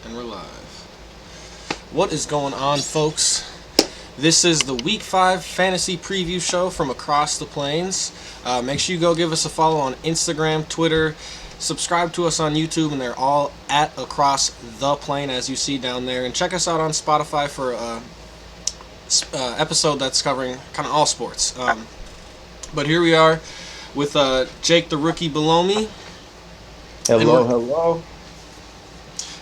And we're live. What is going on, folks? This is the Week 5 Fantasy Preview Show from Across the Plains. Make sure you go give us a follow on Instagram, Twitter, subscribe to us on YouTube, and they're all at Across the Plain, as you see down there. And check us out on Spotify for an episode that's covering kind of all sports. But here we are with Jake the Rookie below me. Hello.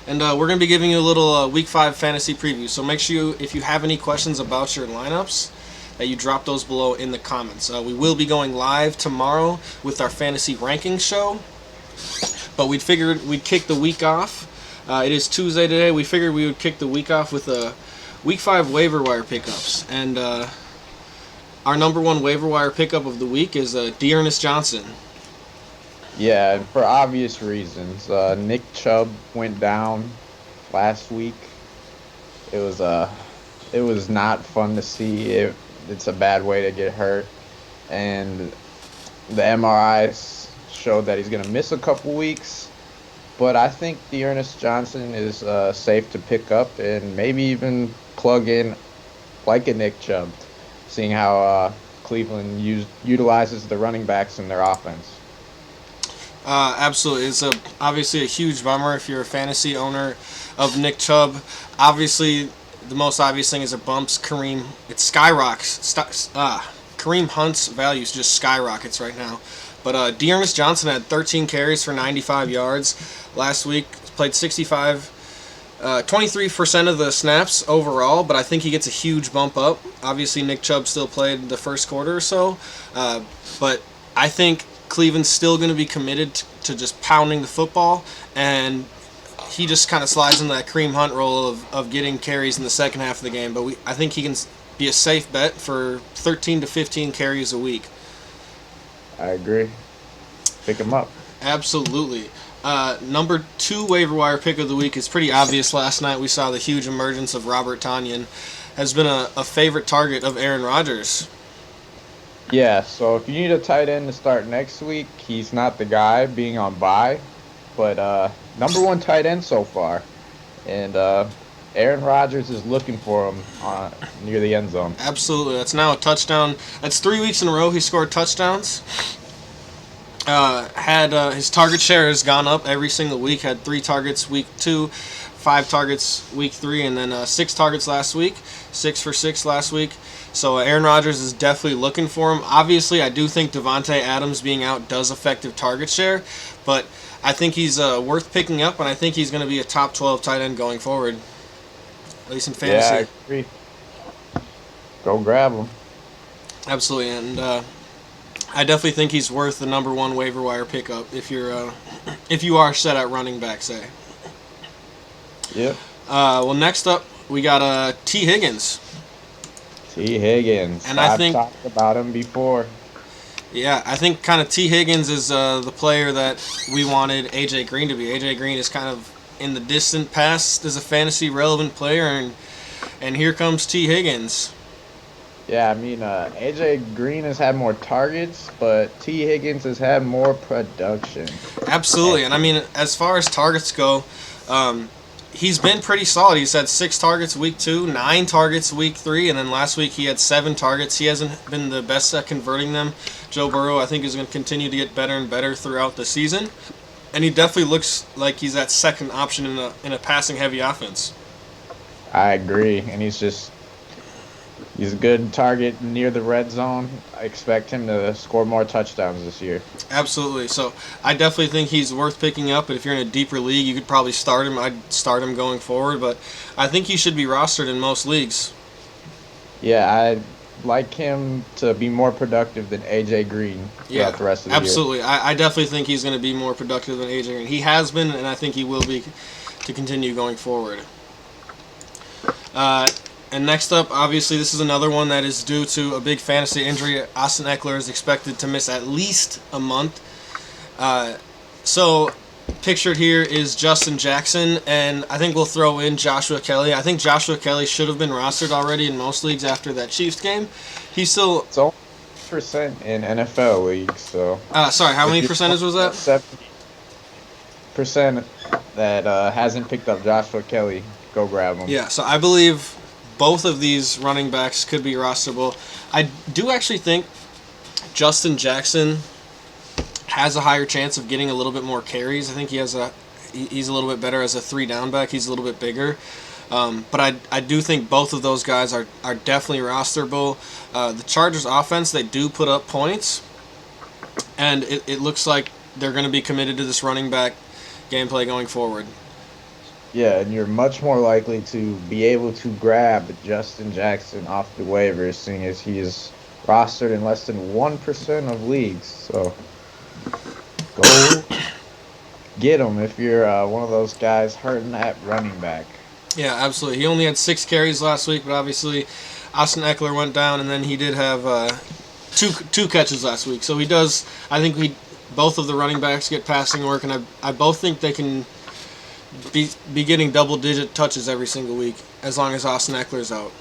And we're going to be giving you a little Week 5 fantasy preview. So make sure if you have any questions about your lineups, that you drop those below in the comments. We will be going live tomorrow with our fantasy rankings show. But we figured we'd kick the week off. It is Tuesday today. We figured we would kick the week off with Week 5 waiver wire pickups. And our number one waiver wire pickup of the week is D'Ernest Johnson. Yeah, for obvious reasons. Nick Chubb went down last week. It was not fun to see. It's a bad way to get hurt, and the MRIs showed that he's going to miss a couple weeks. But I think D'Ernest Johnson is safe to pick up and maybe even plug in like a Nick Chubb, seeing how Cleveland utilizes the running backs in their offense. Absolutely. It's obviously a huge bummer if you're a fantasy owner of Nick Chubb. Obviously, the most obvious thing is it bumps Kareem. It skyrockets. Kareem Hunt's values just skyrockets right now. But D'Ernest Johnson had 13 carries for 95 yards last week. Played 23% of the snaps overall, but I think he gets a huge bump up. Obviously, Nick Chubb still played the first quarter or so, but I think Cleveland's still going to be committed to just pounding the football, and he just kind of slides into that Kareem Hunt role of getting carries in the second half of the game. But I think he can be a safe bet for 13 to 15 carries a week. I agree. Pick him up. Absolutely. Number 2 waiver wire pick of the week is pretty obvious. Last night we saw the huge emergence of Robert Tonyan. Has been a favorite target of Aaron Rodgers. Yeah, so if you need a tight end to start next week, he's not the guy being on bye, but number 1 tight end so far. And Aaron Rodgers is looking for him near the end zone. Absolutely. That's now a touchdown. That's 3 weeks in a row he scored touchdowns. His target share has gone up every single week. Had 3 targets week 2, 5 targets week 3, and then 6 targets last week. 6 for 6 last week. So Aaron Rodgers is definitely looking for him. Obviously, I do think Devontae Adams being out does affect the target share, but I think he's worth picking up, and I think he's going to be a top 12 tight end going forward, at least in fantasy. Yeah, I agree. Go grab him. Absolutely, and I definitely think he's worth the number 1 waiver wire pickup if you are set at running back, say. Yep. Well, next up we got Tee Higgins. Tee Higgins. And I've I think talked about him before. Yeah, I think kind of Tee Higgins is the player that we wanted A.J. Green to be. A.J. Green is kind of in the distant past as a fantasy relevant player, and here comes Tee Higgins. Yeah, I mean, A.J. Green has had more targets, but Tee Higgins has had more production. Absolutely, and I mean, as far as targets go, he's been pretty solid. He's had 6 targets week 2, 9 targets week 3, and then last week he had 7 targets. He hasn't been the best at converting them. Joe Burrow, I think, is going to continue to get better and better throughout the season, and he definitely looks like he's that second option in a passing-heavy offense. I agree, and he's a good target near the red zone. I expect him to score more touchdowns this year. Absolutely. So I definitely think he's worth picking up. But if you're in a deeper league, you could probably start him. I'd start him going forward. But I think he should be rostered in most leagues. Yeah, I'd like him to be more productive than A.J. Green throughout the rest of the year. Absolutely. I definitely think he's going to be more productive than A.J. Green. He has been, and I think he will be to continue going forward. And next up, obviously, this is another one that is due to a big fantasy injury. Austin Ekeler is expected to miss at least a month. So pictured here is Justin Jackson, and I think we'll throw in Joshua Kelly. I think Joshua Kelly should have been rostered already in most leagues after that Chiefs game. He's still... It's only % in NFL leagues, so... Sorry, how many percentage was that? percent that hasn't picked up Joshua Kelly, go grab him. Yeah, so I believe both of these running backs could be rosterable. I do actually think Justin Jackson has a higher chance of getting a little bit more carries. I think he's a little bit better as a 3-down back. He's a little bit bigger. But I do think both of those guys are definitely rosterable. The Chargers offense, they do put up points, and it looks like they're going to be committed to this running back gameplay going forward. Yeah, and you're much more likely to be able to grab Justin Jackson off the waivers, seeing as he is rostered in less than 1% of leagues. So go get him if you're one of those guys hurting at running back. Yeah, absolutely. He only had 6 carries last week, but obviously Austin Ekeler went down, and then he did have two catches last week. So he does. I think both of the running backs get passing work, and I both think they can be getting double-digit touches every single week as long as Austin Ekeler's out.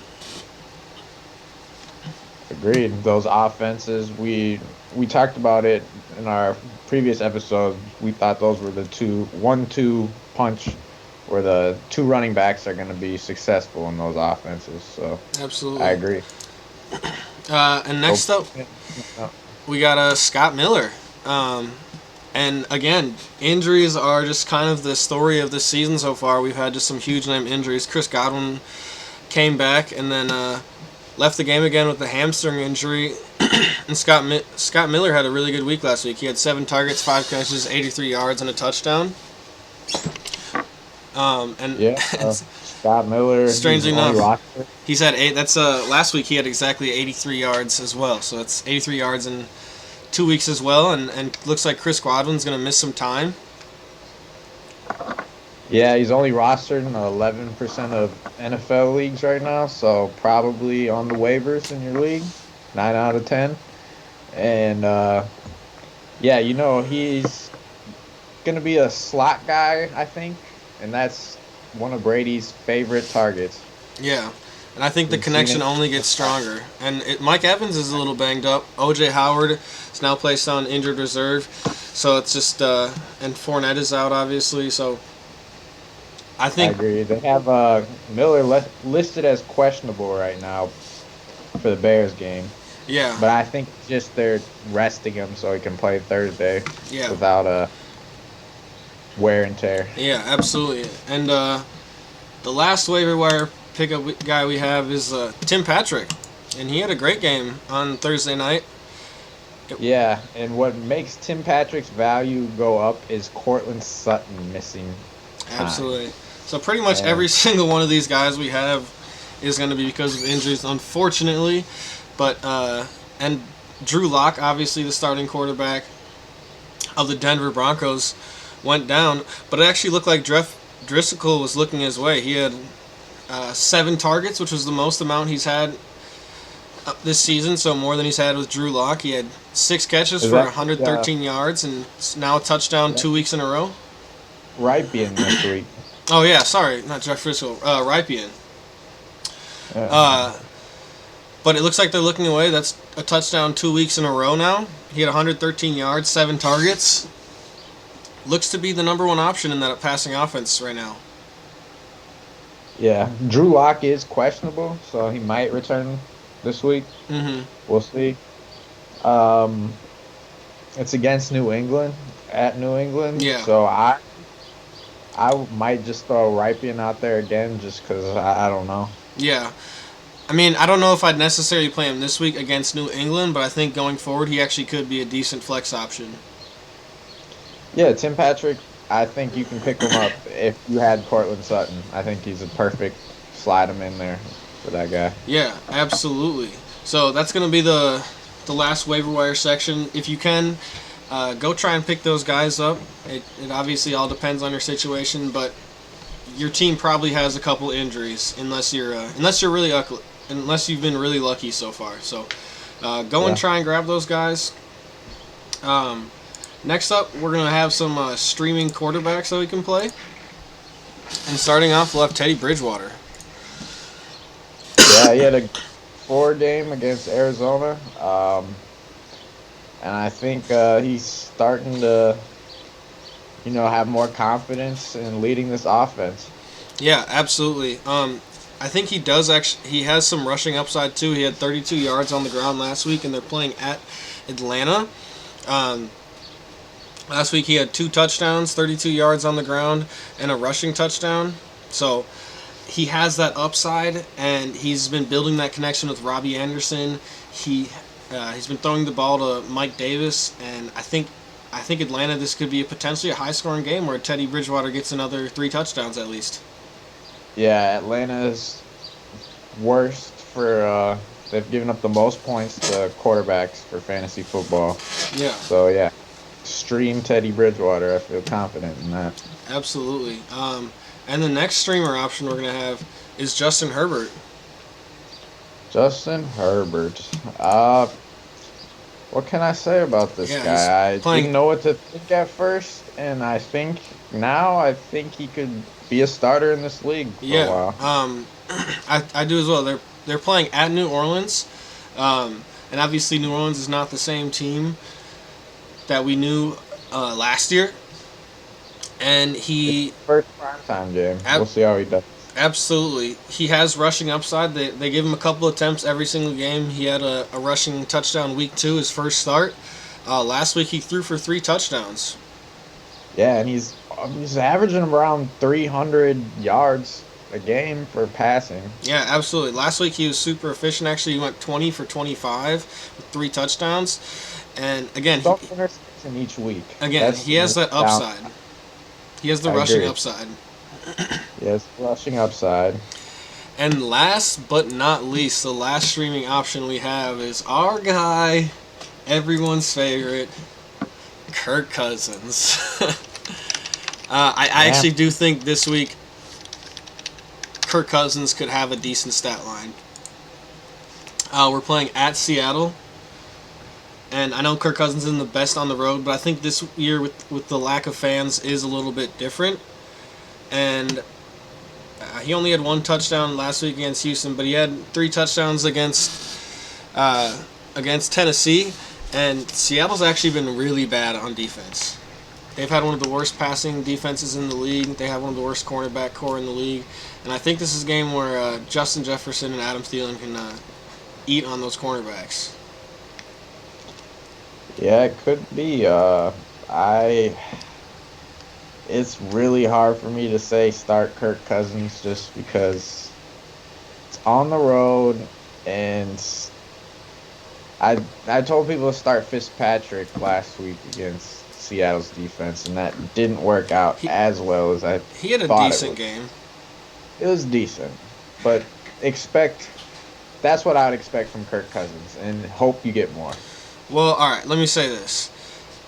Agreed. Those offenses, we talked about it in our previous episode. We thought those were the 1-2 punch where the 2 running backs are going to be successful in those offenses. So absolutely, I agree. And next up, we got Scott Miller. And again, injuries are just kind of the story of this season so far. We've had just some huge name injuries. Chris Godwin came back and then left the game again with a hamstring injury. And Scott Miller had a really good week last week. He had 7 targets, 5 catches, 83 yards, and a touchdown. Scott Miller. Strangely enough, he's had 8. That's last week he had exactly 83 yards as well. So it's 83 yards in 2 weeks as well, and looks like Chris Godwin's going to miss some time. Yeah, he's only rostered in 11% of NFL leagues right now, so probably on the waivers in your league, 9 out of 10. And, he's going to be a slot guy, I think, and that's one of Brady's favorite targets. Yeah, and I think the connection only gets stronger. And Mike Evans is a little banged up. O.J. Howard is now placed on injured reserve, so it's just and Fournette is out, obviously, so I agree. They have Miller listed as questionable right now for the Bears game. Yeah. But I think just they're resting him so he can play Thursday without a wear and tear. Yeah, absolutely. And the last waiver wire pickup guy we have is Tim Patrick, and he had a great game on Thursday night. Yeah, and what makes Tim Patrick's value go up is Courtland Sutton missing time. Absolutely. So pretty much every single one of these guys we have is going to be because of injuries, unfortunately. But and Drew Lock, obviously the starting quarterback of the Denver Broncos, went down. But it actually looked like Driscoll was looking his way. He had 7 targets, which was the most amount he's had this season, so more than he's had with Drew Lock. He had 6 catches for 113 yards, and now a touchdown 2 weeks in a row. Rypien this week. Oh, yeah, sorry, not Jeff Driscoll, Rypien. But it looks like they're looking away. That's a touchdown 2 weeks in a row now. He had 113 yards, 7 targets. Looks to be the number 1 option in that passing offense right now. Yeah, Drew Lock is questionable, so he might return this week. Mm-hmm. We'll see. It's against New England, at New England. Yeah. So I might just throw Rypien out there again just because I don't know. Yeah. I mean, I don't know if I'd necessarily play him this week against New England, but I think going forward he actually could be a decent flex option. Yeah, Tim Patrick, I think you can pick him up if you had Courtland Sutton. I think he's a perfect slide him in there for that guy. Yeah, absolutely. So that's going to be the last waiver wire section. If you can, go try and pick those guys up. It obviously all depends on your situation, but your team probably has a couple injuries unless you've been really lucky so far. So go and try and grab those guys. Next up, we're going to have some streaming quarterbacks that we can play. And starting off, we'll have Teddy Bridgewater. Yeah, he had a 4 game against Arizona. And I think he's starting to have more confidence in leading this offense. Yeah, absolutely. I think he does actually. He has some rushing upside too. He had 32 yards on the ground last week, and they're playing at Atlanta. Um, Last week he had 2 touchdowns, 32 yards on the ground, and a rushing touchdown. So he has that upside, and he's been building that connection with Robbie Anderson. He's been throwing the ball to Mike Davis, and I think Atlanta, this could be potentially a high-scoring game where Teddy Bridgewater gets another 3 touchdowns at least. Yeah, Atlanta's worst for they've given up the most points to quarterbacks for fantasy football. Yeah. So yeah, stream Teddy Bridgewater. I feel confident in that. Absolutely. And the next streamer option we're going to have is Justin Herbert. Justin Herbert. What can I say about this guy? I didn't know what to think at first, and I think he could be a starter in this league for a while. I do as well. They're playing at New Orleans, and obviously New Orleans is not the same team that we knew last year. And first primetime game. We'll see how he does. Absolutely. He has rushing upside. They give him a couple attempts every single game. He had a rushing touchdown week 2, his first start. Last week he threw for 3 touchdowns. Yeah, and he's averaging around 300 yards a game for passing. Yeah, absolutely. Last week he was super efficient. Actually, he went 20 for 25 with 3 touchdowns. And again, interception each week. Again, he has that upside. He has the rushing upside. Yes, rushing upside. And last but not least, the last streaming option we have is our guy, everyone's favorite, Kirk Cousins. I actually do think this week Kirk Cousins could have a decent stat line. We're playing at Seattle. And I know Kirk Cousins isn't the best on the road, but I think this year with the lack of fans is a little bit different. And he only had 1 touchdown last week against Houston, but he had 3 touchdowns against Tennessee. And Seattle's actually been really bad on defense. They've had one of the worst passing defenses in the league. They have one of the worst cornerback core in the league. And I think this is a game where Justin Jefferson and Adam Thielen can eat on those cornerbacks. Yeah, it could be. It's really hard for me to say start Kirk Cousins just because it's on the road, and I told people to start Fitzpatrick last week against Seattle's defense, and that didn't work out as well as I thought. He had a decent game. It was decent, but that's what I would expect from Kirk Cousins, and hope you get more. Well, all right, let me say this.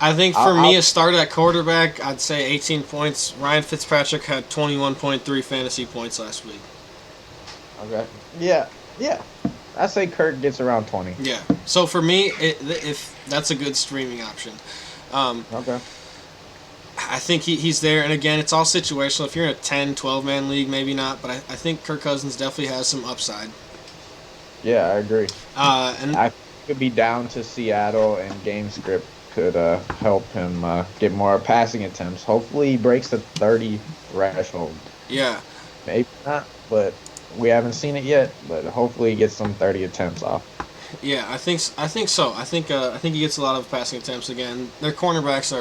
I think for me, a start at quarterback, I'd say 18 points. Ryan Fitzpatrick had 21.3 fantasy points last week. Okay. Yeah. I say Kirk gets around 20. Yeah. So for me, if that's a good streaming option. Okay. I think he's there. And again, it's all situational. If you're in a 10, 12-man league, maybe not. But I think Kirk Cousins definitely has some upside. Yeah, I agree. And I could be down to Seattle, and game script could help him get more passing attempts. Hopefully he breaks the 30 threshold. Yeah. Maybe not, but we haven't seen it yet. But hopefully he gets some 30 attempts off. Yeah, I think so. I think he gets a lot of passing attempts again. Their cornerbacks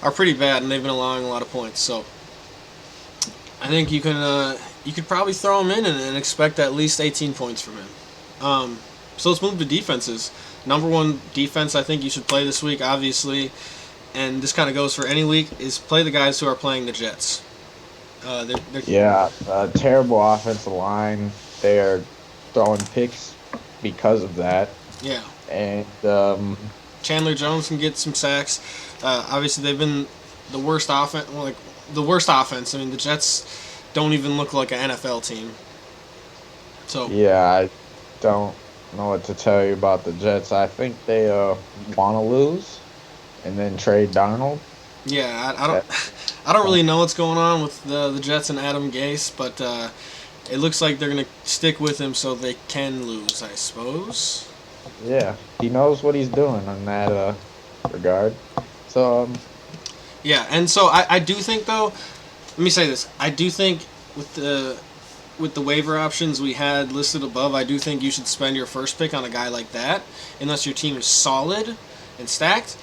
are pretty bad, and they've been allowing a lot of points. So I think you could probably throw him in and expect at least 18 points from him. So let's move to defenses. Number 1 defense I think you should play this week, obviously, and this kind of goes for any week, is play the guys who are playing the Jets. Terrible offensive line. They are throwing picks because of that. Yeah. And Chandler Jones can get some sacks. Obviously, they've been the worst offense. Well, the worst offense. I mean, the Jets don't even look like an NFL team. So yeah, I don't know what to tell you about the Jets. I think they want to lose and then trade Darnold. Yeah, I don't really know what's going on with the Jets and Adam Gase, but it looks like they're going to stick with him so they can lose, I suppose. Yeah, he knows what he's doing in that regard. So Yeah, and so I do think, though, let me say this. I do think with the waiver options we had listed above, I do think you should spend your first pick on a guy like that, unless your team is solid and stacked.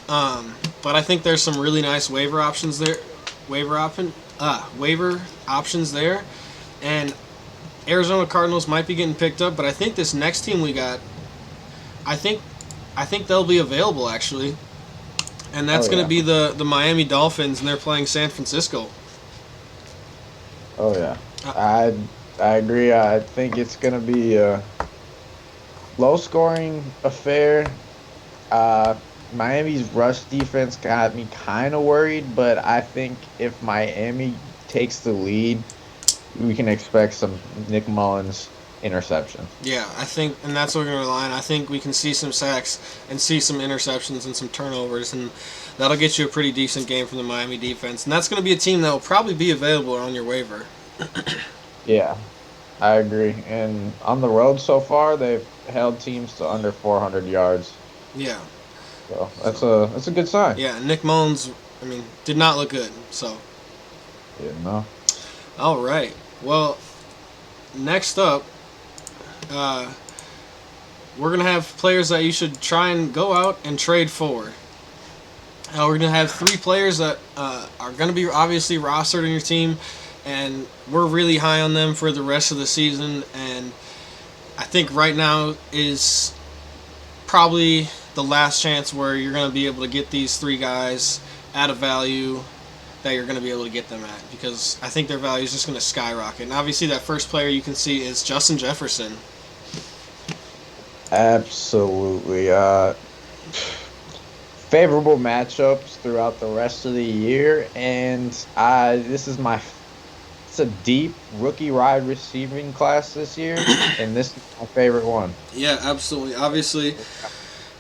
But I think there's some really nice waiver options there. Waiver options there. And Arizona Cardinals might be getting picked up, but I think this next team we got, I think they'll be available, actually. And that's going to be the Miami Dolphins, and they're playing San Francisco. Oh yeah, I agree. I think it's gonna be a low-scoring affair. Miami's rush defense got me kind of worried, but I think if Miami takes the lead, we can expect some Nick Mullins interception. Yeah, I think, and that's what we're going to rely on. I think we can see some sacks and see some interceptions and some turnovers, and that'll get you a pretty decent game from the Miami defense. And that's going to be a team that will probably be available on your waiver. Yeah, I agree. And on the road so far, they've held teams to under 400 yards. Yeah. So that's a good sign. Yeah, Nick Mullins, did not look good. So. Yeah, no. All right. Well, next up, we're going to have players that you should try and go out and trade for. We're going to have 3 players that are going to be obviously rostered in your team, and we're really high on them for the rest of the season. And I think right now is probably the last chance where you're going to be able to get these 3 guys at a value that you're going to be able to get them at, because I think their value is just going to skyrocket. And obviously that first player you can see is Justin Jefferson. Absolutely. Favorable matchups throughout the rest of the year, and it's a deep rookie wide receiving class this year, and this is my favorite one. Yeah, absolutely. Obviously,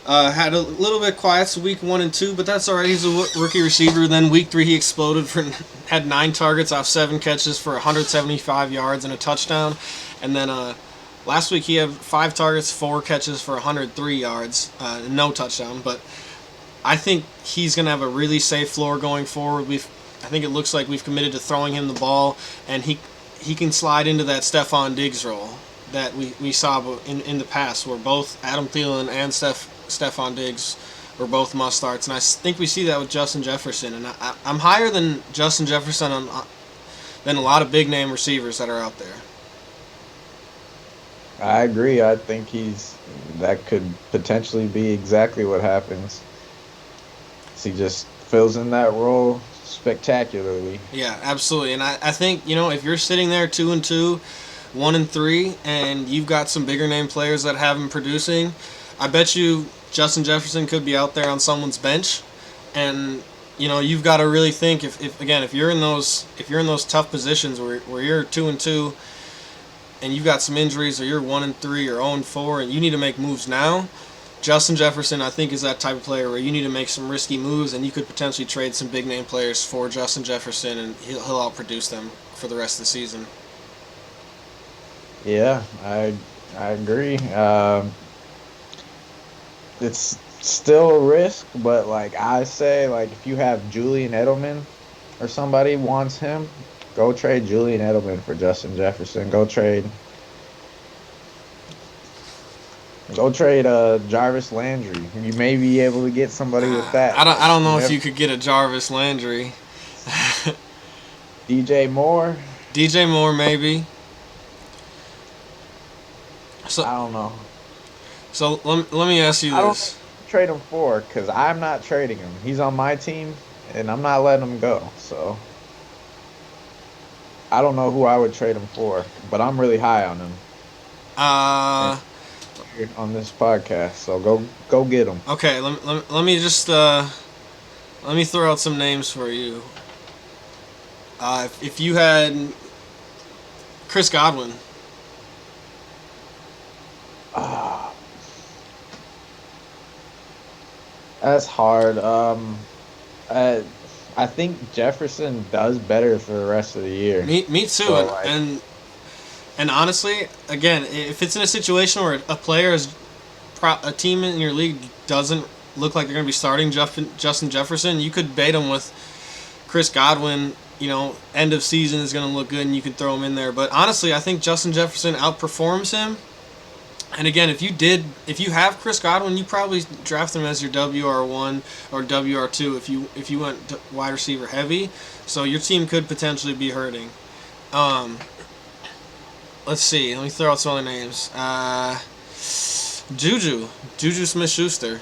had a little bit quiet week 1 and 2, but that's all right. He's a rookie receiver. Then week 3 he exploded, had 9 targets off 7 catches for 175 yards and a touchdown, and then last week he had 5 targets, 4 catches for 103 yards, no touchdown. But I think he's going to have a really safe floor going forward. I think it looks like we've committed to throwing him the ball, and he can slide into that Stephon Diggs role that we saw in the past, where both Adam Thielen and Stephon Diggs were both must-starts. And I think we see that with Justin Jefferson. And I'm higher than Justin Jefferson than a lot of big-name receivers that are out there. I agree. I think that could potentially be exactly what happens. He just fills in that role spectacularly. Yeah, absolutely. And I think, if you're sitting there 2-2, 1-3, and you've got some bigger name players that have him producing, I bet you Justin Jefferson could be out there on someone's bench. And you've got to really think if you're in those tough positions where you're 2-2 and you've got some injuries, or you're 1-3 or 0-4, and you need to make moves now, Justin Jefferson, I think, is that type of player where you need to make some risky moves, and you could potentially trade some big name players for Justin Jefferson, and he'll outproduce them for the rest of the season. Yeah, I agree. It's still a risk, but I say, if you have Julian Edelman or somebody wants him, go trade Julian Edelman for Justin Jefferson. Go trade Jarvis Landry. You may be able to get somebody with that. I don't know if you could get a Jarvis Landry. DJ Moore. DJ Moore, maybe. So I don't know. So let me ask you this. I don't trade him for, because I'm not trading him. He's on my team, and I'm not letting him go. So I don't know who I would trade him for, but I'm really high on him. On this podcast, so go get him. Okay, let me just let me throw out some names for you. If you had Chris Godwin. That's hard. I think Jefferson does better for the rest of the year. Me too. So, and honestly, again, if it's in a situation where a team in your league doesn't look like they're going to be starting Justin Jefferson, you could bait him with Chris Godwin. End of season is going to look good, and you can throw him in there. But honestly, I think Justin Jefferson outperforms him. And again, if you have Chris Godwin, you probably draft him as your WR1 or WR2 if you went wide receiver heavy. So your team could potentially be hurting. Let's see. Let me throw out some other names. Juju Smith-Schuster.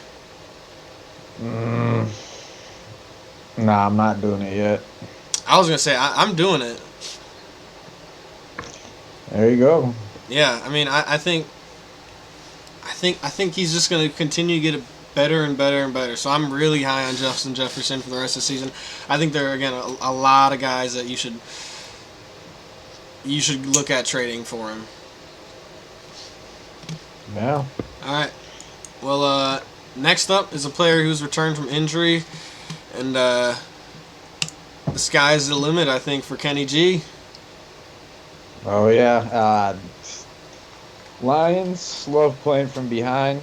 Nah, I'm not doing it yet. I was gonna say I'm doing it. There you go. Yeah, I mean, I think he's just gonna continue to get better and better and better. So I'm really high on Justin Jefferson for the rest of the season. I think there are again a lot of guys that you should look at trading for him. Yeah. All right. Well, next up is a player who's returned from injury, and the sky's the limit, I think, for Kenny G. Oh yeah. Lions love playing from behind,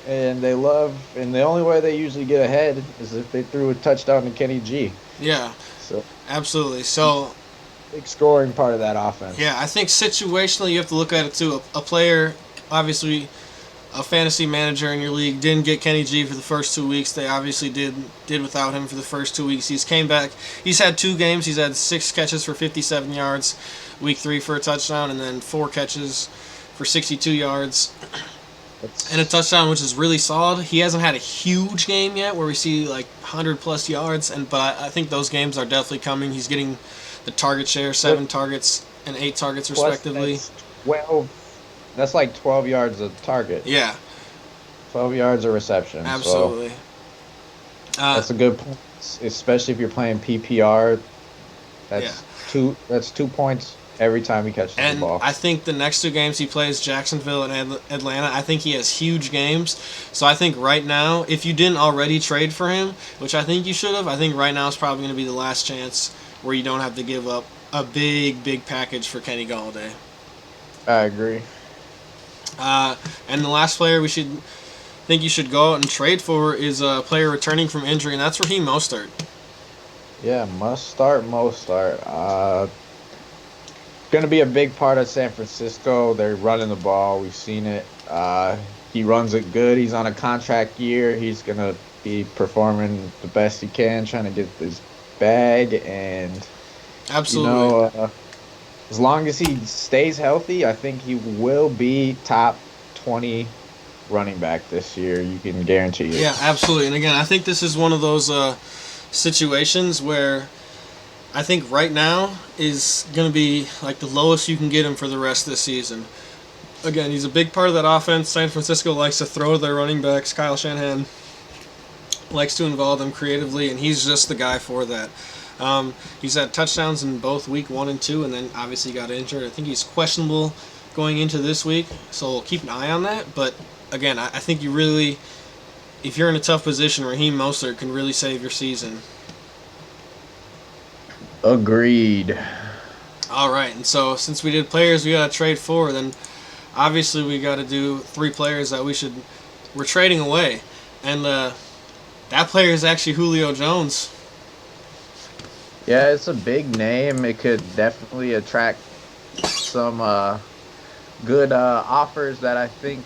and the only way they usually get ahead is if they threw a touchdown to Kenny G. Yeah. So absolutely. So big scoring part of that offense. Yeah, I think situationally you have to look at it too. A player, obviously, a fantasy manager in your league didn't get Kenny G for the first 2 weeks. They obviously did without him for the first 2 weeks. He's came back. He's had 2 games. He's had 6 catches for 57 yards, week 3 for a touchdown, and then 4 catches for 62 yards and a touchdown, which is really solid. He hasn't had a huge game yet where we see like 100+ yards, but I think those games are definitely coming. He's getting the target share, 7 targets and 8 targets respectively. That's like 12 yards a target. Yeah. 12 yards a reception. Absolutely. So that's a good point, especially if you're playing PPR. That's 2 points every time he catches the ball. And I think the next 2 games he plays, Jacksonville and Atlanta, I think he has huge games. So I think right now, if you didn't already trade for him, which I think you should have, I think right now is probably going to be the last chance where you don't have to give up a big package for Kenny Golladay. I agree. And the last player you should go out and trade for is a player returning from injury, and that's Raheem Mostert. Yeah, Mostert. Going to be a big part of San Francisco. They're running the ball. We've seen it. He runs it good. He's on a contract year. He's going to be performing the best he can, trying to get this bag. And absolutely, as long as he stays healthy, I think he will be top 20 running back this year. You can guarantee it. Yeah, absolutely. And again, I think this is one of those situations where I think right now is going to be like the lowest you can get him for the rest of the season. Again, he's a big part of that offense. San Francisco likes to throw their running backs. Kyle Shanahan likes to involve them creatively, and he's just the guy for that. He's had touchdowns in both week 1 and 2, and then obviously got injured. I think he's questionable going into this week, so we'll keep an eye on that. But again, I think you really, if you're in a tough position, Raheem Mostert can really save your season. Agreed. All right, and so since we did players we got to trade for, then obviously we got to do 3 players that we're trading away. And that player is actually Julio Jones. Yeah, it's a big name. It could definitely attract some good offers that I think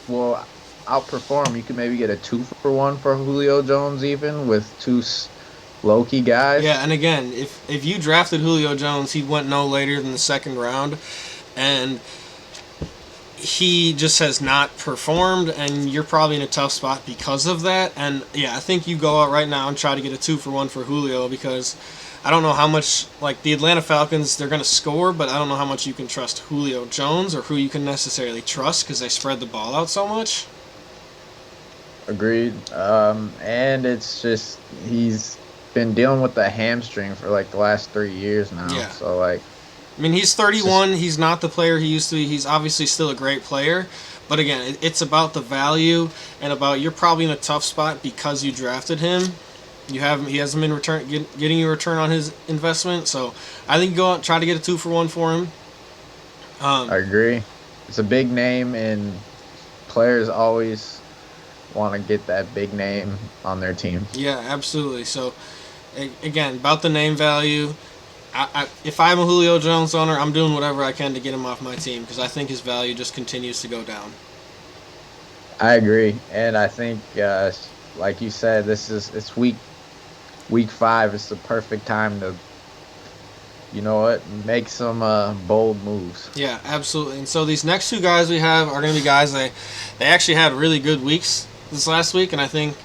will outperform. You could maybe get a 2-for-1 for Julio Jones, even with 2 low-key guys. Yeah, and again, if you drafted Julio Jones, he went no later than the 2nd round, and he just has not performed, and you're probably in a tough spot because of that. And yeah, I think you go out right now and try to get a 2-for-1 for Julio, because I don't know how much, like the Atlanta Falcons, they're going to score, but I don't know how much you can trust Julio Jones or who you can necessarily trust because they spread the ball out so much. Agreed. And it's just, he's been dealing with the hamstring for like the last 3 years now. Yeah. So like, I mean, he's 31. He's not the player he used to be. He's obviously still a great player. But again, it's about the value and about you're probably in a tough spot because you drafted him. He hasn't been getting you a return on his investment. So I think go out and try to get a 2-for-1 for him. I agree. It's a big name, and players always want to get that big name on their team. Yeah, absolutely. So, again, about the name value, if I'm a Julio Jones owner, I'm doing whatever I can to get him off my team because I think his value just continues to go down. I agree, and I think, like you said, it's week 5. It's the perfect time to, make some bold moves. Yeah, absolutely. And so these next two guys we have are going to be guys they actually had really good weeks this last week, and I think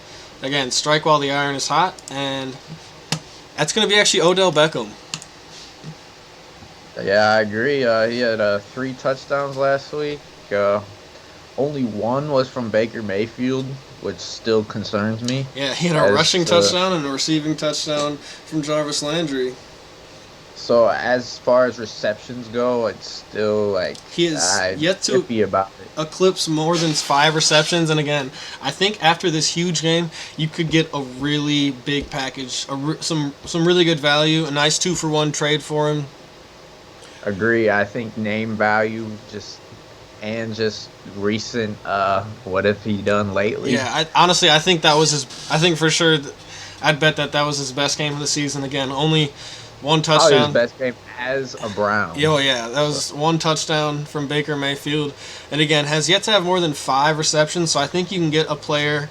again strike while the iron is hot, and that's going to be actually Odell Beckham. Yeah, I agree. He had 3 touchdowns last week. Only one was from Baker Mayfield, which still concerns me. Yeah, he had a rushing touchdown and a receiving touchdown from Jarvis Landry. So as far as receptions go, it's still like he is yet to iffy about it. Eclipse more than 5 receptions. And again, I think after this huge game, you could get a really big package, some really good value, a nice 2-for-1 trade for him. Agree. I think name value and recent what have he done lately. Yeah, honestly I think that was I think for sure I'd bet that was his best game of the season. Again, only 1 touchdown. His best game as a Brown. Oh yeah, that was 1 touchdown from Baker Mayfield, and again has yet to have more than 5 receptions. So I think you can get a player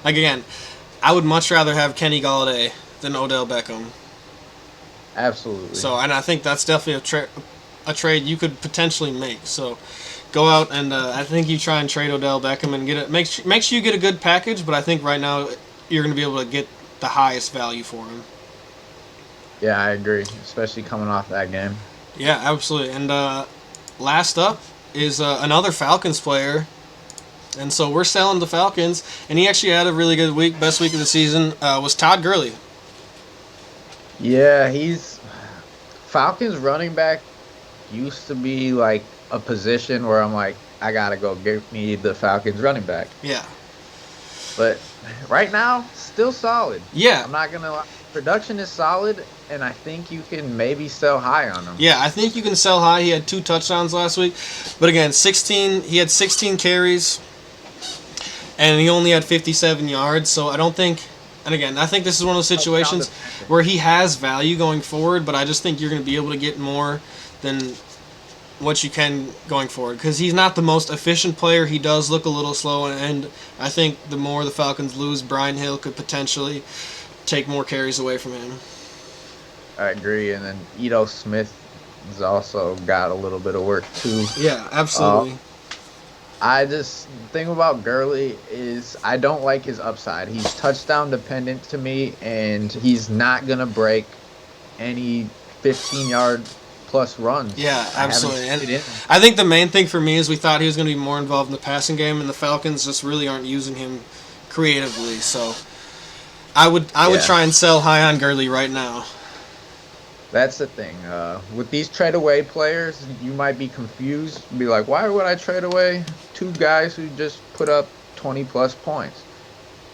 like, again, I would much rather have Kenny Golladay than Odell Beckham. Absolutely. So, and I think that's definitely a trade you could potentially make. So go out and I think you try and trade Odell Beckham and get it. Make sure you get a good package, but I think right now you're going to be able to get the highest value for him. Yeah, I agree, especially coming off that game. Yeah, absolutely. And last up is another Falcons player. And so we're selling the Falcons, and he actually had a really good week. Best week of the season was Todd Gurley. Yeah, Falcons running back used to be like a position where I'm like, I gotta go get me the Falcons running back. Yeah. But right now, still solid. Yeah. I'm not gonna lie. Production is solid, and I think you can maybe sell high on him. Yeah, I think you can sell high. He had 2 touchdowns last week, but again, he had 16 carries, and he only had 57 yards. So I don't think, and again, I think this is one of those situations where he has value going forward, but I just think you're going to be able to get more than what you can going forward because he's not the most efficient player. He does look a little slow, and I think the more the Falcons lose, Brian Hill could potentially take more carries away from him. I agree, and then Ito Smith has also got a little bit of work too. Yeah, absolutely. The thing about Gurley is I don't like his upside. He's touchdown dependent to me, and he's not gonna break any 15-yard plus runs. Yeah, absolutely. And I think the main thing for me is we thought he was going to be more involved in the passing game, and the Falcons just really aren't using him creatively. So I would try and sell high on Gurley right now. That's the thing. With these trade away players, you might be confused. Be like, why would I trade away 2 guys who just put up 20-plus points?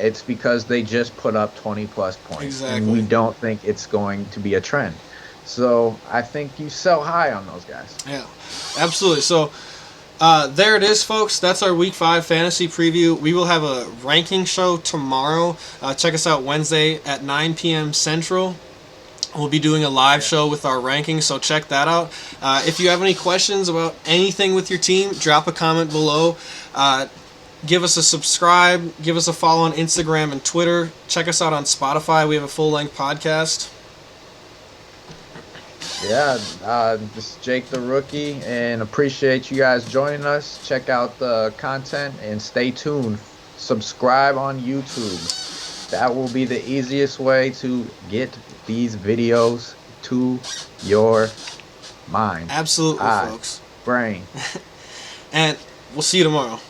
It's because they just put up 20-plus points. Exactly. And we don't think it's going to be a trend. So I think you sell high on those guys. Yeah, absolutely. So there it is, folks. That's our Week 5 fantasy preview. We will have a ranking show tomorrow. Check us out Wednesday at 9 p.m. Central. We'll be doing a live show with our rankings, so check that out. If you have any questions about anything with your team, drop a comment below. Give us a subscribe. Give us a follow on Instagram and Twitter. Check us out on Spotify. We have a full-length podcast. Yeah, this is Jake the Rookie, and appreciate you guys joining us. Check out the content and stay tuned. Subscribe on YouTube. That will be the easiest way to get these videos to your mind. Absolutely, folks. Brain. And we'll see you tomorrow.